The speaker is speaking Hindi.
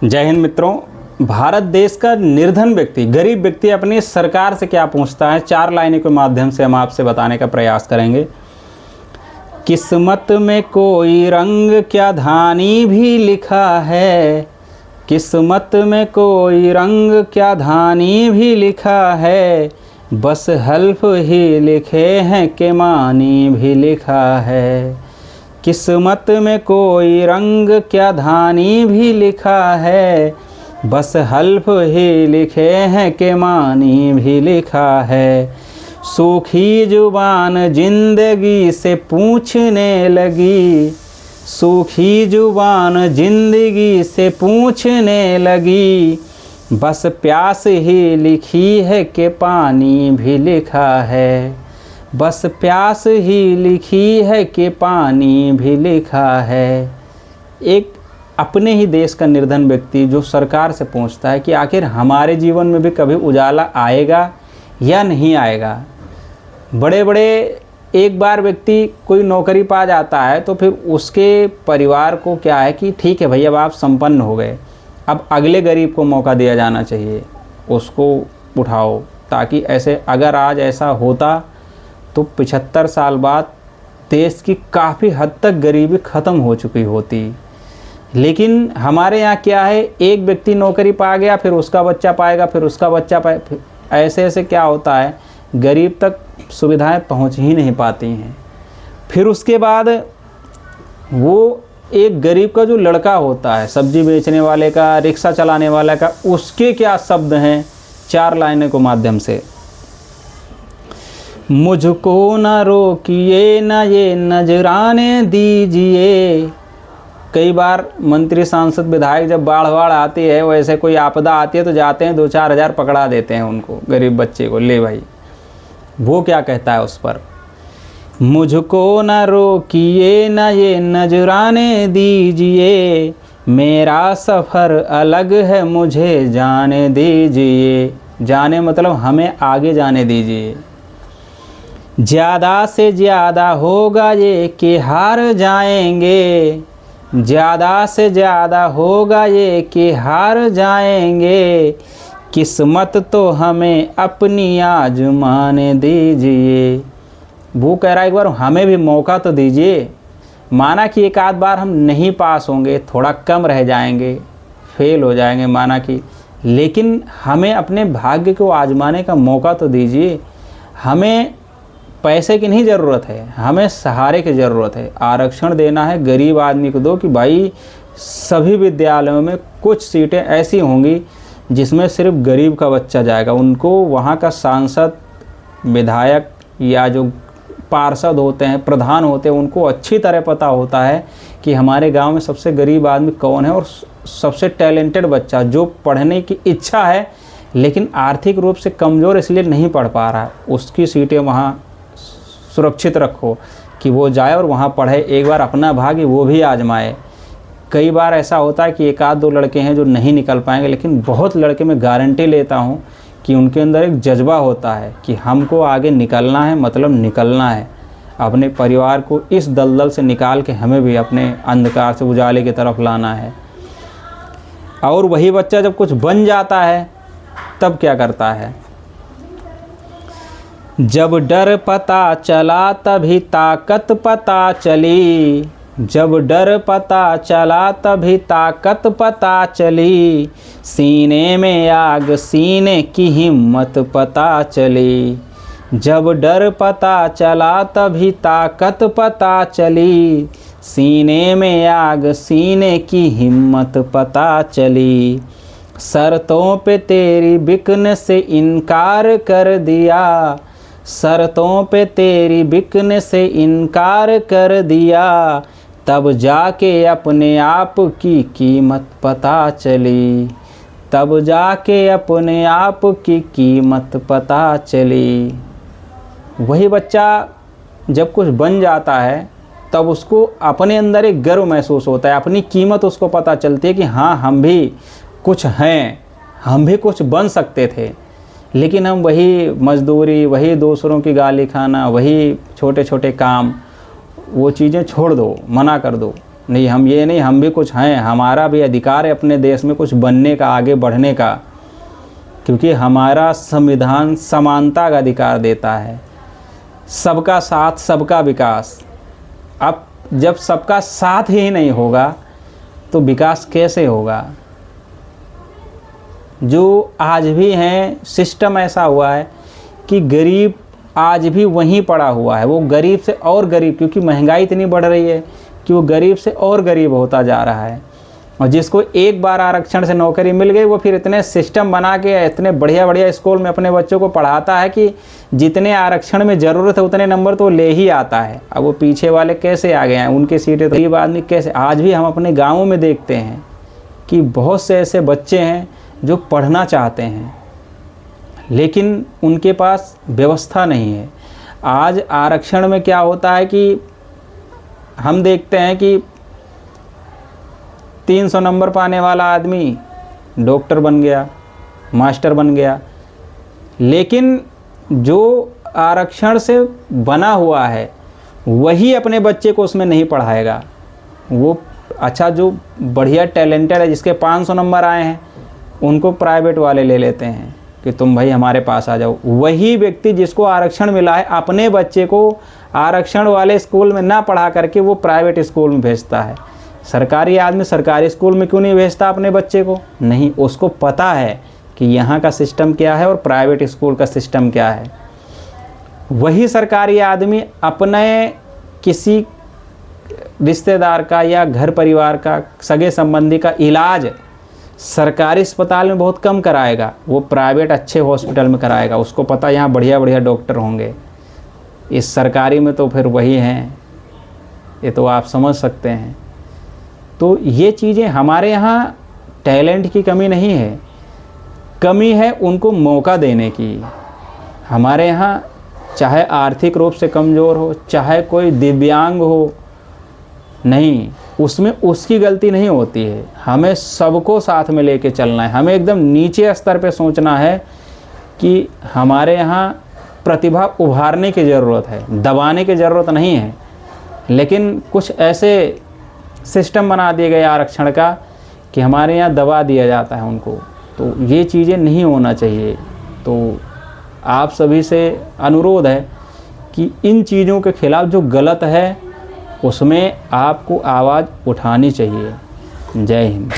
जय हिंद मित्रों। भारत देश का निर्धन व्यक्ति, गरीब व्यक्ति अपनी सरकार से क्या पूछता है, 4 लाइनों के माध्यम से हम आपसे बताने का प्रयास करेंगे। किस्मत में कोई रंग क्या धानी भी लिखा है, किस्मत में कोई रंग क्या धानी भी लिखा है, बस हल्फ ही लिखे हैं के मानी भी लिखा है। किस्मत में कोई रंग क्या धानी भी लिखा है, बस हल्फ ही लिखे हैं के मानी भी लिखा है। सूखी जुबान जिंदगी से पूछने लगी, सूखी जुबान जिंदगी से पूछने लगी, बस प्यास ही लिखी है कि पानी भी लिखा है, बस प्यास ही लिखी है कि पानी भी लिखा है। एक अपने ही देश का निर्धन व्यक्ति जो सरकार से पूछता है कि आखिर हमारे जीवन में भी कभी उजाला आएगा या नहीं आएगा। बड़े बड़े एक बार व्यक्ति कोई नौकरी पा जाता है तो फिर उसके परिवार को क्या है कि ठीक है भैया, अब आप संपन्न हो गए, अब अगले गरीब को मौका दिया जाना चाहिए, उसको उठाओ, ताकि ऐसे अगर आज ऐसा होता तो 75 साल बाद देश की काफ़ी हद तक गरीबी ख़त्म हो चुकी होती। लेकिन हमारे यहाँ क्या है, एक व्यक्ति नौकरी पा गया, फिर उसका बच्चा पाएगा, फिर उसका बच्चा पाए, ऐसे ऐसे क्या होता है, गरीब तक सुविधाएं पहुँच ही नहीं पाती हैं। फिर उसके बाद वो एक गरीब का जो लड़का होता है, सब्जी बेचने वाले का, रिक्शा चलाने वाले का, उसके क्या शब्द हैं 4 लाइनों के माध्यम से। मुझको न रोकिए न ये नजराने दीजिए। कई बार मंत्री सांसद विधायक जब बाढ़ आती है, वैसे कोई आपदा आती है तो जाते हैं 2-4 हज़ार पकड़ा देते हैं उनको, गरीब बच्चे को, ले भाई। वो क्या कहता है उस पर, मुझको न रोकिए न ये नजराने दीजिए, मेरा सफ़र अलग है मुझे जाने दीजिए। जाने मतलब हमें आगे जाने दीजिए। ज़्यादा से ज़्यादा होगा ये कि हार जाएंगे, ज़्यादा से ज़्यादा होगा ये कि हार जाएंगे, किस्मत तो हमें अपनी आजमाने दीजिए। वो कह रहा है एक बार हमें भी मौका तो दीजिए। माना कि एक आध बार हम नहीं पास होंगे, थोड़ा कम रह जाएंगे, फेल हो जाएंगे, माना कि, लेकिन हमें अपने भाग्य को आजमाने का मौका तो दीजिए। हमें पैसे की नहीं ज़रूरत है, हमें सहारे की ज़रूरत है। आरक्षण देना है गरीब आदमी को दो कि भाई सभी विद्यालयों में कुछ सीटें ऐसी होंगी जिसमें सिर्फ गरीब का बच्चा जाएगा। उनको वहाँ का सांसद, विधायक या जो पार्षद होते हैं, प्रधान होते हैं, उनको अच्छी तरह पता होता है कि हमारे गांव में सबसे गरीब आदमी कौन है और सबसे टैलेंटेड बच्चा जो पढ़ने की इच्छा है लेकिन आर्थिक रूप से कमज़ोर इसलिए नहीं पढ़ पा रहा है, उसकी सीटें वहाँ सुरक्षित रखो कि वो जाए और वहाँ पढ़े, एक बार अपना भाग्य वो भी आजमाए। कई बार ऐसा होता है कि 1-2 लड़के हैं जो नहीं निकल पाएंगे, लेकिन बहुत लड़के मैं गारंटी लेता हूँ कि उनके अंदर एक जज्बा होता है कि हमको आगे निकलना है, मतलब निकलना है, अपने परिवार को इस दलदल से निकाल के हमें भी अपने अंधकार से उजाले की तरफ लाना है। और वही बच्चा जब कुछ बन जाता है तब क्या करता है, जब डर पता चला तभी ताकत पता चली, जब डर पता चला तभी ताकत पता चली, सीने में आग सीने की हिम्मत पता चली। जब डर पता चला तभी ताकत पता चली, सीने में आग सीने की हिम्मत पता चली। शर्तों पे तेरी बिकने से इनकार कर दिया, शर्तों पे तेरी बिकने से इनकार कर दिया, तब जाके अपने आप की कीमत पता चली, तब जाके अपने आप की कीमत पता चली। वही बच्चा जब कुछ बन जाता है तब उसको अपने अंदर एक गर्व महसूस होता है, अपनी कीमत उसको पता चलती है कि हाँ हम भी कुछ हैं, हम भी कुछ बन सकते थे। लेकिन हम वही मजदूरी, वही दूसरों की गाली खाना, वही छोटे छोटे काम, वो चीज़ें छोड़ दो, मना कर दो। नहीं हम ये नहीं, हम भी कुछ हैं, हमारा भी अधिकार है अपने देश में कुछ बनने का, आगे बढ़ने का, क्योंकि हमारा संविधान समानता का अधिकार देता है, सबका साथ सबका विकास। अब जब सबका साथ ही नहीं होगा तो विकास कैसे होगा? जो आज भी हैं, सिस्टम ऐसा हुआ है कि गरीब आज भी वहीं पड़ा हुआ है, वो गरीब से और गरीब, क्योंकि महंगाई इतनी बढ़ रही है कि वो गरीब से और गरीब होता जा रहा है। और जिसको एक बार आरक्षण से नौकरी मिल गई, वो फिर इतने सिस्टम बना के इतने बढ़िया बढ़िया स्कूल में अपने बच्चों को पढ़ाता है कि जितने आरक्षण में ज़रूरत है उतने नंबर तो ले ही आता है। अब वो पीछे वाले कैसे आ गए हैं, उनकी सीटें तो गरीब आदमी कैसे। आज भी हम अपने गाँवों में देखते हैं कि बहुत से ऐसे बच्चे हैं जो पढ़ना चाहते हैं लेकिन उनके पास व्यवस्था नहीं है। आज आरक्षण में क्या होता है कि हम देखते हैं कि 300 नंबर पाने वाला आदमी डॉक्टर बन गया, मास्टर बन गया, लेकिन जो आरक्षण से बना हुआ है वही अपने बच्चे को उसमें नहीं पढ़ाएगा। वो अच्छा जो बढ़िया टैलेंटेड है, जिसके 500 नंबर आए हैं, उनको प्राइवेट वाले ले लेते हैं कि तुम भाई हमारे पास आ जाओ। वही व्यक्ति जिसको आरक्षण मिला है अपने बच्चे को आरक्षण वाले स्कूल में ना पढ़ा करके वो प्राइवेट स्कूल में भेजता है। सरकारी आदमी सरकारी स्कूल में क्यों नहीं भेजता अपने बच्चे को? नहीं, उसको पता है कि यहाँ का सिस्टम क्या है और प्राइवेट स्कूल का सिस्टम क्या है। वही सरकारी आदमी अपने किसी रिश्तेदार का या घर परिवार का, सगे संबंधी का इलाज सरकारी अस्पताल में बहुत कम कराएगा, वो प्राइवेट अच्छे हॉस्पिटल में कराएगा। उसको पता यहाँ बढ़िया बढ़िया डॉक्टर होंगे। इस सरकारी में तो फिर वही हैं, ये तो आप समझ सकते हैं। तो ये चीज़ें हमारे यहाँ टैलेंट की कमी नहीं है, कमी है उनको मौका देने की। हमारे यहाँ चाहे आर्थिक रूप से कमज़ोर हो, चाहे कोई दिव्यांग हो, नहीं, उसमें उसकी गलती नहीं होती है। हमें सबको साथ में लेके चलना है। हमें एकदम नीचे स्तर पे सोचना है कि हमारे यहाँ प्रतिभा उभारने की ज़रूरत है, दबाने की ज़रूरत नहीं है। लेकिन कुछ ऐसे सिस्टम बना दिए गए आरक्षण का कि हमारे यहाँ दबा दिया जाता है उनको, तो ये चीज़ें नहीं होना चाहिए। तो आप सभी से अनुरोध है कि इन चीज़ों के खिलाफ़ जो गलत है उसमें आपको आवाज़ उठानी चाहिए। जय हिंद।